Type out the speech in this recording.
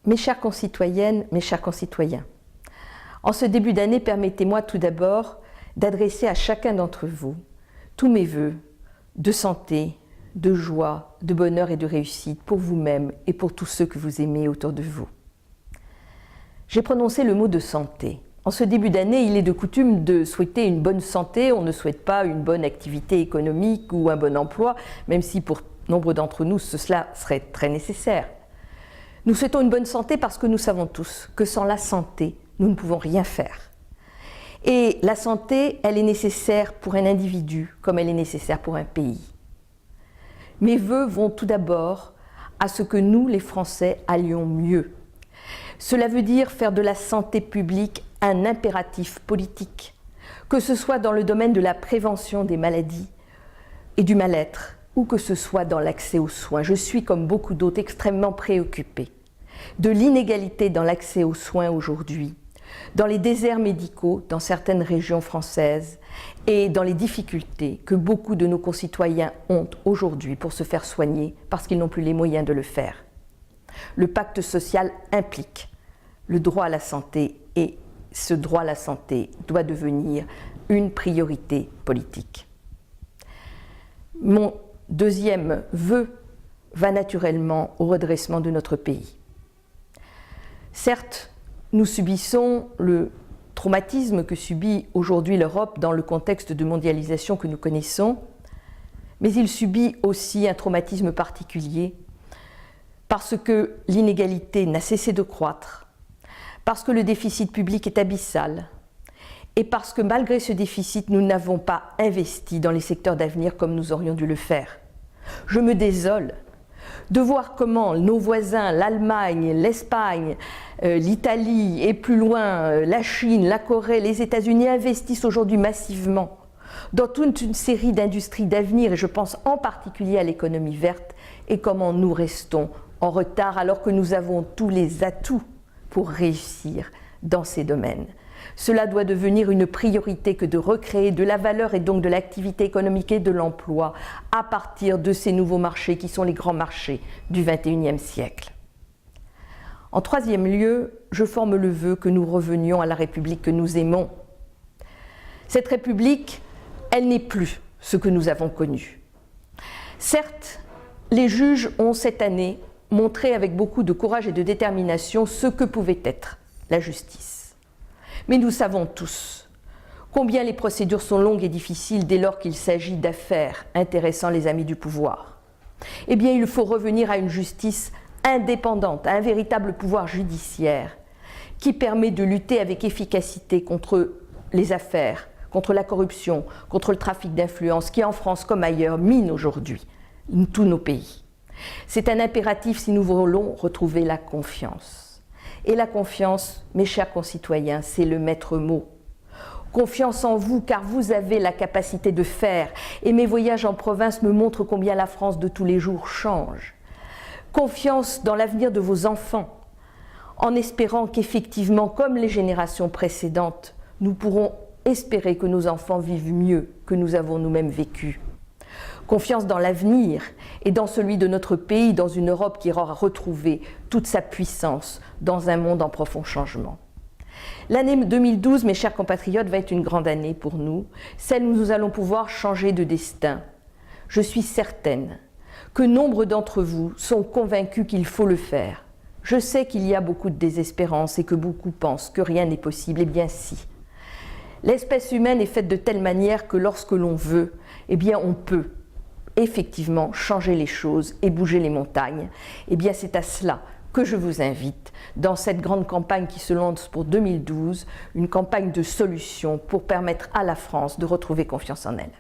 Mes chères concitoyennes, mes chers concitoyens, en ce début d'année, permettez-moi tout d'abord d'adresser à chacun d'entre vous tous mes vœux de santé, de joie, de bonheur et de réussite pour vous-même et pour tous ceux que vous aimez autour de vous. J'ai prononcé le mot de santé. En ce début d'année, il est de coutume de souhaiter une bonne santé. On ne souhaite pas une bonne activité économique ou un bon emploi, même si pour nombre d'entre nous, cela serait très nécessaire. Nous souhaitons une bonne santé parce que nous savons tous que sans la santé, nous ne pouvons rien faire. Et la santé, elle est nécessaire pour un individu comme elle est nécessaire pour un pays. Mes vœux vont tout d'abord à ce que nous, les Français, allions mieux. Cela veut dire faire de la santé publique un impératif politique, que ce soit dans le domaine de la prévention des maladies et du mal-être, ou que ce soit dans l'accès aux soins. Je suis, comme beaucoup d'autres, extrêmement préoccupée de l'inégalité dans l'accès aux soins aujourd'hui, dans les déserts médicaux dans certaines régions françaises et dans les difficultés que beaucoup de nos concitoyens ont aujourd'hui pour se faire soigner parce qu'ils n'ont plus les moyens de le faire. Le pacte social implique le droit à la santé et ce droit à la santé doit devenir une priorité politique. Mon deuxième vœu va naturellement au redressement de notre pays. Certes, nous subissons le traumatisme que subit aujourd'hui l'Europe dans le contexte de mondialisation que nous connaissons, mais il subit aussi un traumatisme particulier parce que l'inégalité n'a cessé de croître, parce que le déficit public est abyssal et parce que malgré ce déficit, nous n'avons pas investi dans les secteurs d'avenir comme nous aurions dû le faire. Je me désole de voir comment nos voisins, l'Allemagne, l'Espagne, l'Italie et plus loin la Chine, la Corée, les États-Unis investissent aujourd'hui massivement dans toute une série d'industries d'avenir et je pense en particulier à l'économie verte et comment nous restons en retard alors que nous avons tous les atouts pour réussir dans ces domaines. Cela doit devenir une priorité que de recréer de la valeur et donc de l'activité économique et de l'emploi à partir de ces nouveaux marchés qui sont les grands marchés du XXIe siècle. En troisième lieu, je forme le vœu que nous revenions à la République que nous aimons. Cette République, elle n'est plus ce que nous avons connu. Certes, les juges ont cette année montré avec beaucoup de courage et de détermination ce que pouvait être la justice. Mais nous savons tous combien les procédures sont longues et difficiles dès lors qu'il s'agit d'affaires intéressant les amis du pouvoir. Eh bien, il faut revenir à une justice indépendante, à un véritable pouvoir judiciaire qui permet de lutter avec efficacité contre les affaires, contre la corruption, contre le trafic d'influence qui en France comme ailleurs mine aujourd'hui tous nos pays. C'est un impératif si nous voulons retrouver la confiance. Et la confiance, mes chers concitoyens, c'est le maître mot. Confiance en vous, car vous avez la capacité de faire. Et mes voyages en province me montrent combien la France de tous les jours change. Confiance dans l'avenir de vos enfants, en espérant qu'effectivement, comme les générations précédentes, nous pourrons espérer que nos enfants vivent mieux que nous avons nous-mêmes vécu. Confiance dans l'avenir et dans celui de notre pays, dans une Europe qui aura retrouvé toute sa puissance dans un monde en profond changement. L'année 2012, mes chers compatriotes, va être une grande année pour nous, celle où nous allons pouvoir changer de destin. Je suis certaine que nombre d'entre vous sont convaincus qu'il faut le faire. Je sais qu'il y a beaucoup de désespérance et que beaucoup pensent que rien n'est possible. Eh bien si. L'espèce humaine est faite de telle manière que lorsque l'on veut, eh bien on peut effectivement changer les choses et bouger les montagnes. Eh bien c'est à cela que je vous invite dans cette grande campagne qui se lance pour 2012, une campagne de solutions pour permettre à la France de retrouver confiance en elle.